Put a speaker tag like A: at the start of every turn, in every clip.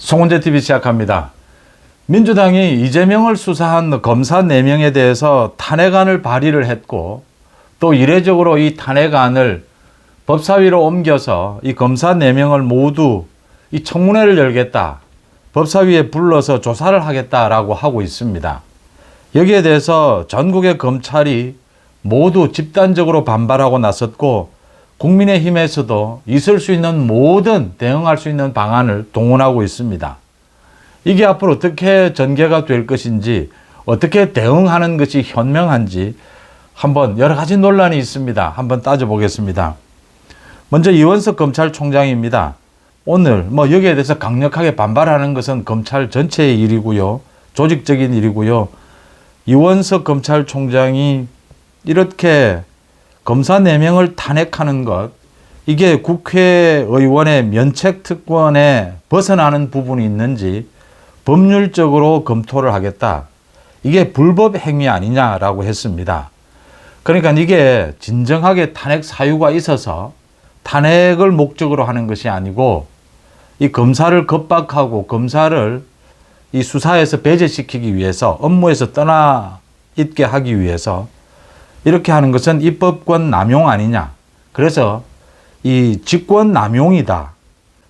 A: 송은재TV 시작합니다. 민주당이 이재명을 수사한 검사 4명에 대해서 탄핵안을 발의를 했고, 또 이례적으로 이 탄핵안을 법사위로 옮겨서 이 검사 4명을 모두 이 청문회를 열겠다, 법사위에 불러서 조사를 하겠다라고 하고 있습니다. 여기에 대해서 전국의 검찰이 모두 집단적으로 반발하고 나섰고, 국민의힘에서도 있을 수 있는 모든 대응할 수 있는 방안을 동원하고 있습니다. 이게 앞으로 어떻게 전개가 될 것인지, 어떻게 대응하는 것이 현명한지 한번 여러 가지 논란이 있습니다. 한번 따져보겠습니다. 먼저 이원석 검찰총장입니다. 오늘 여기에 대해서 강력하게 반발하는 것은 검찰 전체의 일이고요. 조직적인 일이고요. 이원석 검찰총장이 이렇게 검사 4명을 탄핵하는 것, 이게 국회의원의 면책특권에 벗어나는 부분이 있는지 법률적으로 검토를 하겠다. 이게 불법 행위 아니냐라고 했습니다. 그러니까 이게 진정하게 탄핵 사유가 있어서 탄핵을 목적으로 하는 것이 아니고, 이 검사를 겁박하고 검사를 이 수사에서 배제시키기 위해서, 업무에서 떠나 있게 하기 위해서 이렇게 하는 것은 입법권 남용 아니냐. 그래서 이 직권 남용이다.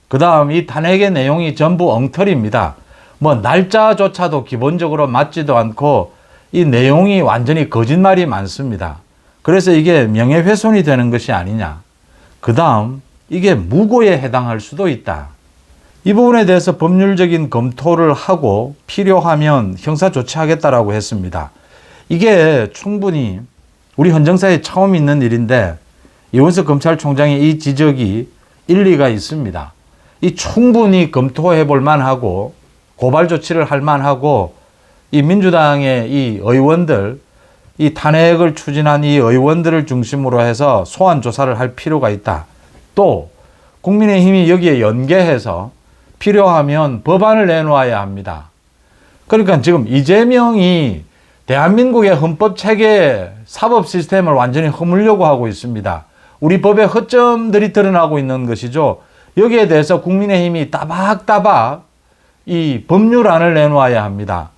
A: 그 다음 이 탄핵의 내용이 전부 엉터리입니다. 날짜조차도 기본적으로 맞지도 않고 이 내용이 완전히 거짓말이 많습니다. 그래서 이게 명예훼손이 되는 것이 아니냐. 그 다음 이게 무고에 해당할 수도 있다. 이 부분에 대해서 법률적인 검토를 하고 필요하면 형사 조치하겠다라고 했습니다. 이게 충분히 우리 헌정사에 처음 있는 일인데, 이원석 검찰총장의 이 지적이 일리가 있습니다. 이 충분히 검토해 볼 만하고 고발 조치를 할 만하고, 이 민주당의 이 의원들, 이 탄핵을 추진한 이 의원들을 중심으로 해서 소환 조사를 할 필요가 있다. 또 국민의힘이 여기에 연계해서 필요하면 법안을 내놓아야 합니다. 그러니까 지금 이재명이 대한민국의 헌법 체계, 사법 시스템을 완전히 허물려고 하고 있습니다. 우리 법의 허점들이 드러나고 있는 것이죠. 여기에 대해서 국민의힘이 따박따박 이 법률안을 내놓아야 합니다.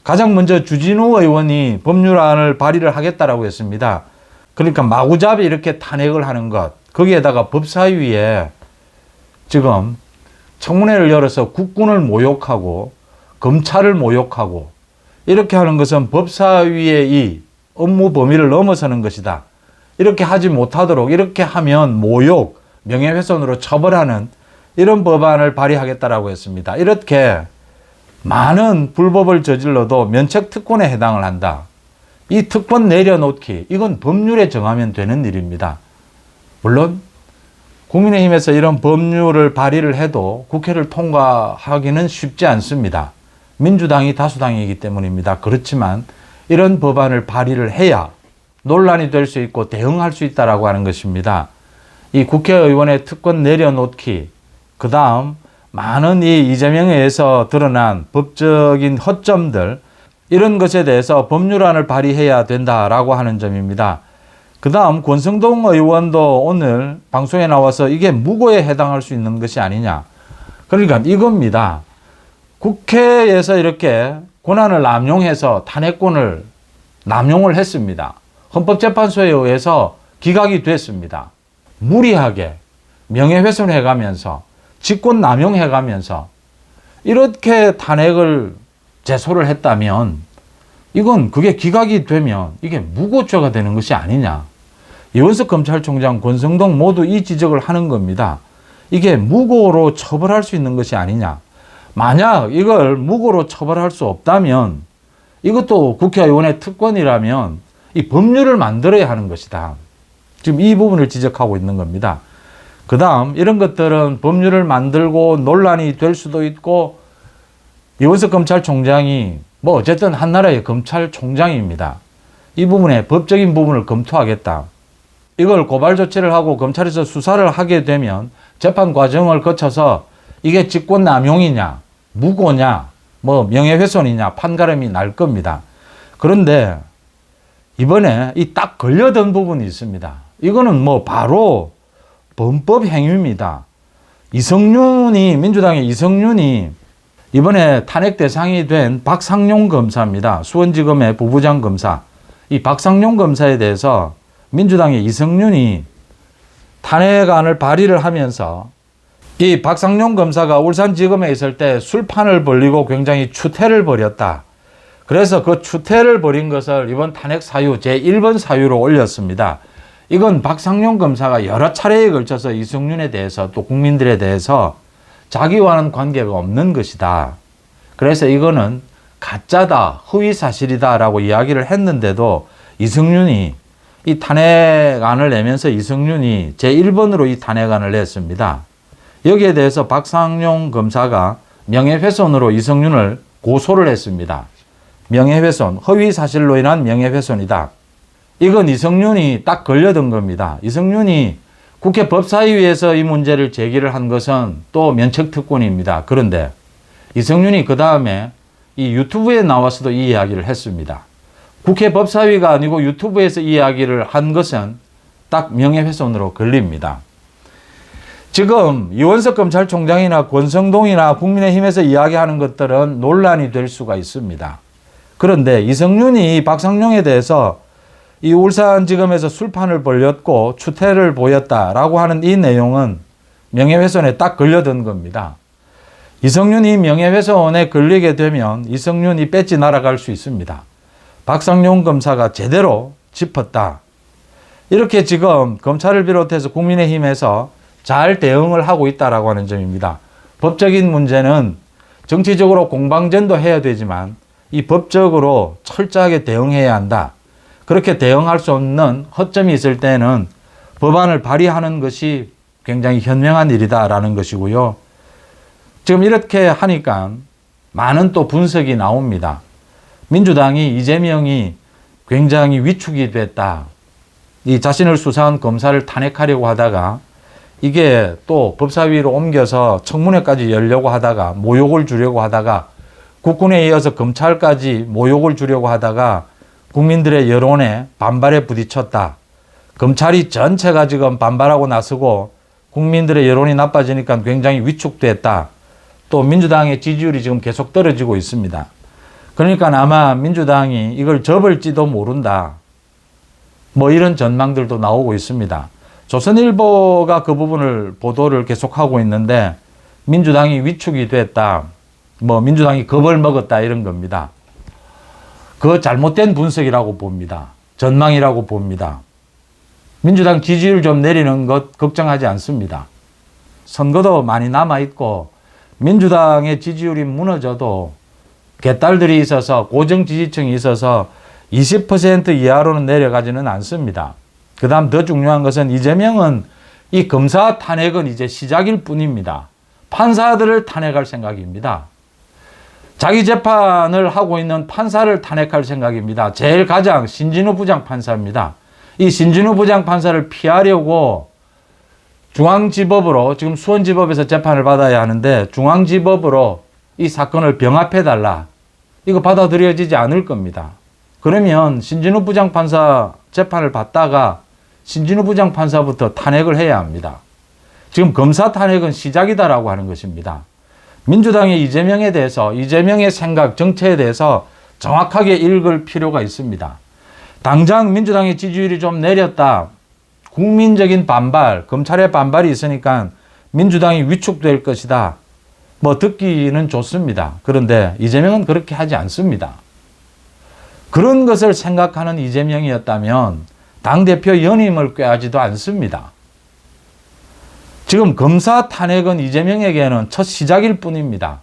A: 가장 먼저 주진우 의원이 법률안을 발의를 하겠다라고 했습니다. 그러니까 마구잡이 이렇게 탄핵을 하는 것, 거기에다가 법사위에 지금 청문회를 열어서 국군을 모욕하고 검찰을 모욕하고 이렇게 하는 것은 법사위의 이 업무 범위를 넘어서는 것이다. 이렇게 하지 못하도록, 이렇게 하면 모욕, 명예훼손으로 처벌하는 이런 법안을 발의하겠다라고 했습니다. 이렇게 많은 불법을 저질러도 면책특권에 해당을 한다. 이 특권 내려놓기, 이건 법률에 정하면 되는 일입니다. 물론 국민의힘에서 이런 법률을 발의를 해도 국회를 통과하기는 쉽지 않습니다. 민주당이 다수당이기 때문입니다. 그렇지만 이런 법안을 발의를 해야 논란이 될 수 있고 대응할 수 있다라고 하는 것입니다. 이 국회의원의 특권 내려놓기, 그 다음 많은 이 이재명에 의해서 드러난 법적인 허점들, 이런 것에 대해서 법률안을 발의해야 된다라고 하는 점입니다. 그 다음 권성동 의원도 오늘 방송에 나와서 이게 무고에 해당할 수 있는 것이 아니냐. 그러니까 이겁니다. 국회에서 이렇게 권한을 남용해서 탄핵권을 남용을 했습니다. 헌법재판소에 의해서 기각이 됐습니다. 무리하게 명예훼손해가면서 직권 남용해가면서 이렇게 탄핵을 제소를 했다면, 이건 그게 기각이 되면 이게 무고죄가 되는 것이 아니냐. 이원석 검찰총장, 권성동 모두 이 지적을 하는 겁니다. 이게 무고로 처벌할 수 있는 것이 아니냐. 만약 이걸 무고로 처벌할 수 없다면 이것도 국회의원의 특권이라면 이 법률을 만들어야 하는 것이다. 지금 이 부분을 지적하고 있는 겁니다. 그 다음 이런 것들은 법률을 만들고 논란이 될 수도 있고, 이원석 검찰총장이 어쨌든 한나라의 검찰총장입니다. 이 부분에 법적인 부분을 검토하겠다. 이걸 고발 조치를 하고 검찰에서 수사를 하게 되면 재판 과정을 거쳐서 이게 직권남용이냐, 무고냐, 명예훼손이냐 판가름이 날 겁니다. 그런데 이번에 이 딱 걸려든 부분이 있습니다. 이거는 바로 범법 행위입니다. 민주당의 이성윤이 이번에 탄핵 대상이 된 박상용 검사입니다. 수원지검의 부부장 검사. 이 박상용 검사에 대해서 민주당의 이성윤이 탄핵안을 발의를 하면서 이 박상용 검사가 울산지검에 있을 때 술판을 벌리고 굉장히 추태를 벌였다. 그래서 그 추태를 벌인 것을 이번 탄핵 사유 제1번 사유로 올렸습니다. 이건 박상용 검사가 여러 차례에 걸쳐서 이성윤에 대해서 또 국민들에 대해서 자기와는 관계가 없는 것이다. 그래서 이거는 가짜다, 허위사실이다 라고 이야기를 했는데도 이성윤이 이 탄핵안을 내면서 이성윤이 제1번으로 이 탄핵안을 냈습니다. 여기에 대해서 박상용 검사가 명예훼손으로 이성윤을 고소를 했습니다. 명예훼손, 허위사실로 인한 명예훼손이다. 이건 이성윤이 딱 걸려든 겁니다. 이성윤이 국회 법사위에서 이 문제를 제기를 한 것은 또 면책특권입니다. 그런데 이성윤이 그 다음에 이 유튜브에 나와서도 이 이야기를 했습니다. 국회 법사위가 아니고 유튜브에서 이 이야기를 한 것은 딱 명예훼손으로 걸립니다. 지금 이원석 검찰총장이나 권성동이나 국민의힘에서 이야기하는 것들은 논란이 될 수가 있습니다. 그런데 이성윤이 박상용에 대해서 이 울산지검에서 술판을 벌였고 추태를 보였다라고 하는 이 내용은 명예훼손에 딱 걸려든 겁니다. 이성윤이 명예훼손에 걸리게 되면 이성윤이 배지 날아갈 수 있습니다. 박상용 검사가 제대로 짚었다. 이렇게 지금 검찰을 비롯해서 국민의힘에서 잘 대응을 하고 있다라고 하는 점입니다. 법적인 문제는 정치적으로 공방전도 해야 되지만 이 법적으로 철저하게 대응해야 한다. 그렇게 대응할 수 없는 허점이 있을 때는 법안을 발의하는 것이 굉장히 현명한 일이다라는 것이고요. 지금 이렇게 하니까 많은 또 분석이 나옵니다. 민주당이 이재명이 굉장히 위축이 됐다. 이 자신을 수사한 검사를 탄핵하려고 하다가 이게 또 법사위로 옮겨서 청문회까지 열려고 하다가 모욕을 주려고 하다가 국군에 이어서 검찰까지 모욕을 주려고 하다가 국민들의 여론에 반발에 부딪혔다. 검찰이 전체가 지금 반발하고 나서고 국민들의 여론이 나빠지니까 굉장히 위축됐다. 또 민주당의 지지율이 지금 계속 떨어지고 있습니다. 그러니까 아마 민주당이 이걸 접을지도 모른다. 뭐 이런 전망들도 나오고 있습니다. 조선일보가 그 부분을 보도를 계속하고 있는데 민주당이 위축이 됐다. 뭐 민주당이 겁을 먹었다 이런 겁니다. 그 잘못된 분석이라고 봅니다. 전망이라고 봅니다. 민주당 지지율 좀 내리는 것 걱정하지 않습니다. 선거도 많이 남아있고 민주당의 지지율이 무너져도 개딸들이 있어서 고정 지지층이 있어서 20% 이하로는 내려가지는 않습니다. 그 다음 더 중요한 것은 이재명은 이 검사 탄핵은 이제 시작일 뿐입니다. 판사들을 탄핵할 생각입니다. 자기 재판을 하고 있는 판사를 탄핵할 생각입니다. 제일 가장 신진우 부장판사입니다. 이 신진우 부장판사를 피하려고 중앙지법으로 지금 수원지법에서 재판을 받아야 하는데 중앙지법으로 이 사건을 병합해달라. 이거 받아들여지지 않을 겁니다. 그러면 신진우 부장판사 재판을 받다가 신진우 부장판사부터 탄핵을 해야 합니다. 지금 검사 탄핵은 시작이다라고 하는 것입니다. 민주당의 이재명에 대해서 이재명의 생각, 정체에 대해서 정확하게 읽을 필요가 있습니다. 당장 민주당의 지지율이 좀 내렸다. 국민적인 반발, 검찰의 반발이 있으니까 민주당이 위축될 것이다. 뭐 듣기는 좋습니다. 그런데 이재명은 그렇게 하지 않습니다. 그런 것을 생각하는 이재명이었다면 당대표 연임을 꾀하지도 않습니다. 지금 검사 탄핵은 이재명에게는 첫 시작일 뿐입니다.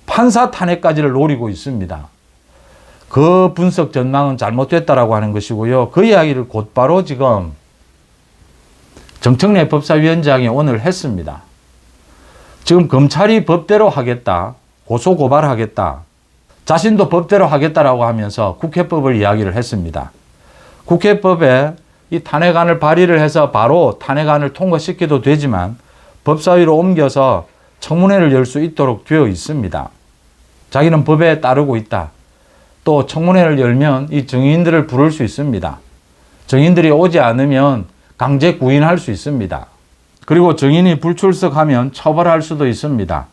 A: 판사 탄핵까지를 노리고 있습니다. 그 분석 전망은 잘못됐다라고 하는 것이고요. 그 이야기를 곧바로 지금 정청래 법사위원장이 오늘 했습니다. 지금 검찰이 법대로 하겠다, 고소 고발하겠다, 자신도 법대로 하겠다라고 하면서 국회법을 이야기를 했습니다. 국회법에 이 탄핵안을 발의를 해서 바로 탄핵안을 통과시켜도 되지만 법사위로 옮겨서 청문회를 열 수 있도록 되어 있습니다. 자기는 법에 따르고 있다. 또 청문회를 열면 이 증인들을 부를 수 있습니다. 증인들이 오지 않으면 강제 구인할 수 있습니다. 그리고 증인이 불출석하면 처벌할 수도 있습니다.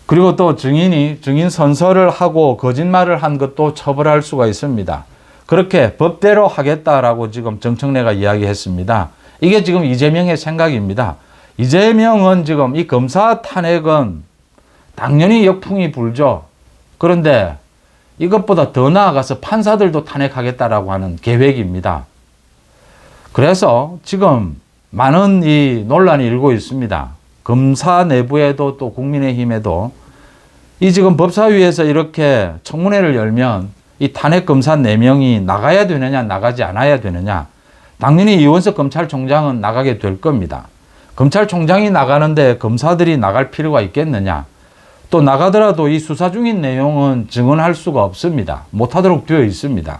A: 그리고 또 증인이 증인 선서를 하고 거짓말을 한 것도 처벌할 수가 있습니다. 그렇게 법대로 하겠다라고 지금 정청래가 이야기했습니다. 이게 지금 이재명의 생각입니다. 이재명은 지금 이 검사 탄핵은 당연히 역풍이 불죠. 그런데 이것보다 더 나아가서 판사들도 탄핵하겠다라고 하는 계획입니다. 그래서 지금 많은 이 논란이 일고 있습니다. 검사 내부에도 또 국민의힘에도 이 지금 법사위에서 이렇게 청문회를 열면 이 탄핵 검사 4명이 나가야 되느냐 나가지 않아야 되느냐. 당연히 이원석 검찰총장은 나가게 될 겁니다. 검찰총장이 나가는데 검사들이 나갈 필요가 있겠느냐. 또 나가더라도 이 수사 중인 내용은 증언할 수가 없습니다. 못하도록 되어 있습니다.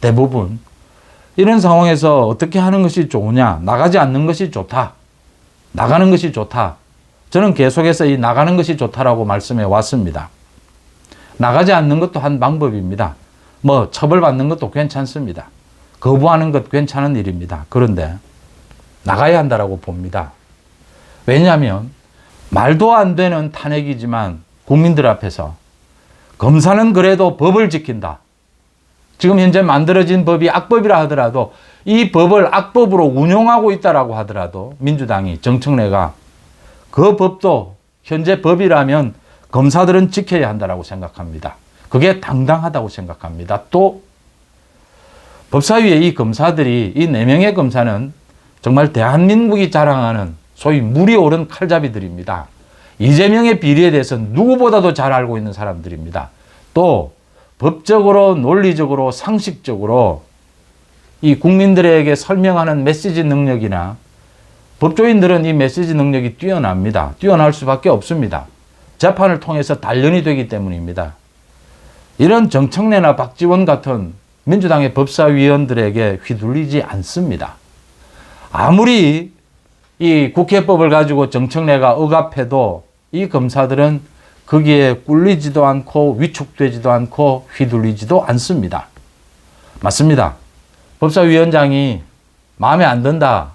A: 대부분. 이런 상황에서 어떻게 하는 것이 좋으냐. 나가지 않는 것이 좋다. 나가는 것이 좋다. 저는 계속해서 이 나가는 것이 좋다라고 말씀해 왔습니다. 나가지 않는 것도 한 방법입니다. 뭐 처벌받는 것도 괜찮습니다. 거부하는 것 괜찮은 일입니다. 그런데 나가야 한다라고 봅니다. 왜냐하면 말도 안 되는 탄핵이지만 국민들 앞에서 검사는 그래도 법을 지킨다. 지금 현재 만들어진 법이 악법이라 하더라도 이 법을 악법으로 운용하고 있다라고 하더라도 민주당이 정청래가 그 법도 현재 법이라면 검사들은 지켜야 한다라고 생각합니다. 그게 당당하다고 생각합니다. 또 법사위에 이 검사들이 이 4명의 검사는 정말 대한민국이 자랑하는 소위 물이 오른 칼잡이들입니다. 이재명의 비리에 대해서 누구보다도 잘 알고 있는 사람들입니다. 또 법적으로 논리적으로 상식적으로 이 국민들에게 설명하는 메시지 능력이나 법조인들은 이 메시지 능력이 뛰어납니다. 뛰어날 수밖에 없습니다. 재판을 통해서 단련이 되기 때문입니다. 이런 정청래나 박지원 같은 민주당의 법사위원들에게 휘둘리지 않습니다. 아무리 이 국회법을 가지고 정청래가 억압해도 이 검사들은 거기에 꿀리지도 않고 위축되지도 않고 휘둘리지도 않습니다. 맞습니다. 법사위원장이 마음에 안 든다.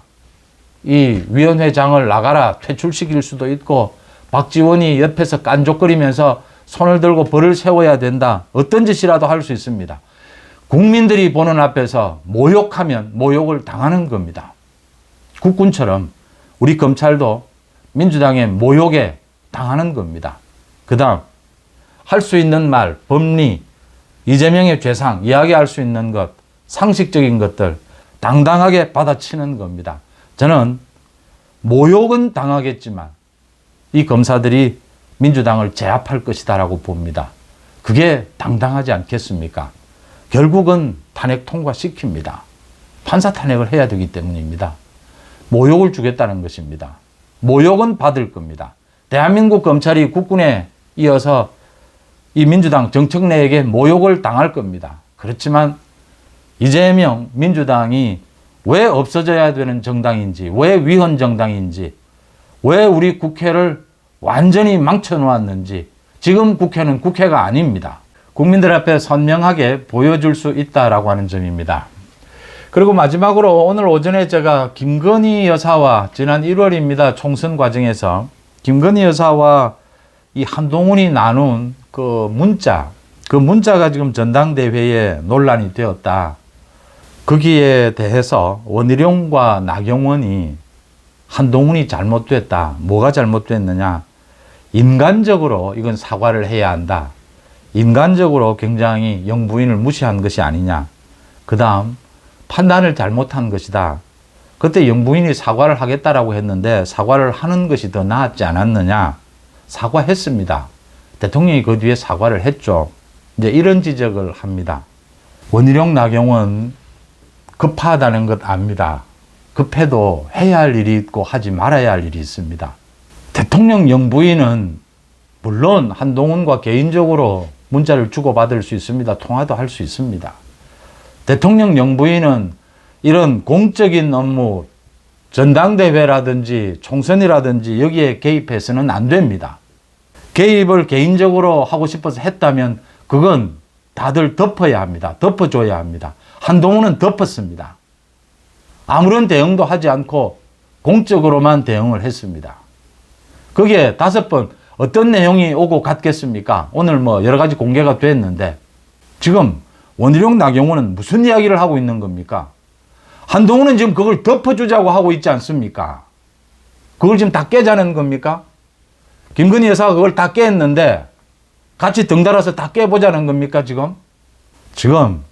A: 이 위원회장을 나가라 퇴출시킬 수도 있고 박지원이 옆에서 깐족거리면서 손을 들고 벌을 세워야 된다. 어떤 짓이라도 할 수 있습니다. 국민들이 보는 앞에서 모욕하면 모욕을 당하는 겁니다. 국군처럼 우리 검찰도 민주당의 모욕에 당하는 겁니다. 그 다음 할 수 있는 말, 법리, 이재명의 죄상, 이야기할 수 있는 것, 상식적인 것들 당당하게 받아치는 겁니다. 저는 모욕은 당하겠지만 이 검사들이 민주당을 제압할 것이다라고 봅니다. 그게 당당하지 않겠습니까? 결국은 탄핵 통과시킵니다. 판사 탄핵을 해야 되기 때문입니다. 모욕을 주겠다는 것입니다. 모욕은 받을 겁니다. 대한민국 검찰이 국군에 이어서 이 민주당 정청래에게 모욕을 당할 겁니다. 그렇지만 이재명 민주당이 왜 없어져야 되는 정당인지, 왜 위헌 정당인지, 왜 우리 국회를 완전히 망쳐놓았는지 지금 국회는 국회가 아닙니다. 국민들 앞에 선명하게 보여줄 수 있다라고 하는 점입니다. 그리고 마지막으로 오늘 오전에 제가 김건희 여사와 지난 1월입니다. 총선 과정에서 김건희 여사와 이 한동훈이 나눈 그 문자가 지금 전당대회에 논란이 되었다. 거기에 대해서 원희룡과 나경원이 한동훈이 잘못됐다. 뭐가 잘못됐느냐. 인간적으로 이건 사과를 해야 한다. 인간적으로 굉장히 영부인을 무시한 것이 아니냐. 그 다음 판단을 잘못한 것이다. 그때 영부인이 사과를 하겠다라고 했는데 사과를 하는 것이 더 나았지 않았느냐. 사과했습니다. 대통령이 그 뒤에 사과를 했죠. 이제 이런 지적을 합니다. 원희룡 나경원 급하다는 것 압니다. 급해도 해야 할 일이 있고 하지 말아야 할 일이 있습니다. 대통령 영부인은 물론 한동훈과 개인적으로 문자를 주고받을 수 있습니다. 통화도 할 수 있습니다. 대통령 영부인은 이런 공적인 업무, 전당대회라든지 총선이라든지 여기에 개입해서는 안 됩니다. 개입을 개인적으로 하고 싶어서 했다면 그건 다들 덮어야 합니다. 덮어줘야 합니다. 한동훈은 덮었습니다. 아무런 대응도 하지 않고 공적으로만 대응을 했습니다. 거기에 5번 어떤 내용이 오고 갔겠습니까? 오늘 뭐 여러 가지 공개가 됐는데 지금 원희룡 나경원은 무슨 이야기를 하고 있는 겁니까? 한동훈은 지금 그걸 덮어주자고 하고 있지 않습니까? 그걸 지금 다 깨자는 겁니까? 김건희 여사가 그걸 다 깼는데 같이 덩달아서 다 깨보자는 겁니까 지금? 지금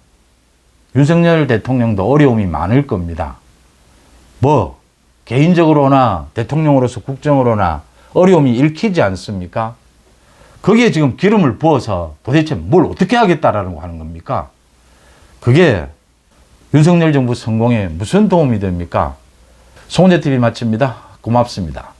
A: 윤석열 대통령도 어려움이 많을 겁니다. 뭐 개인적으로나 대통령으로서 국정으로나 어려움이 읽히지 않습니까? 거기에 지금 기름을 부어서 도대체 뭘 어떻게 하겠다라고 하는 겁니까? 그게 윤석열 정부 성공에 무슨 도움이 됩니까? 송은재TV 마칩니다. 고맙습니다.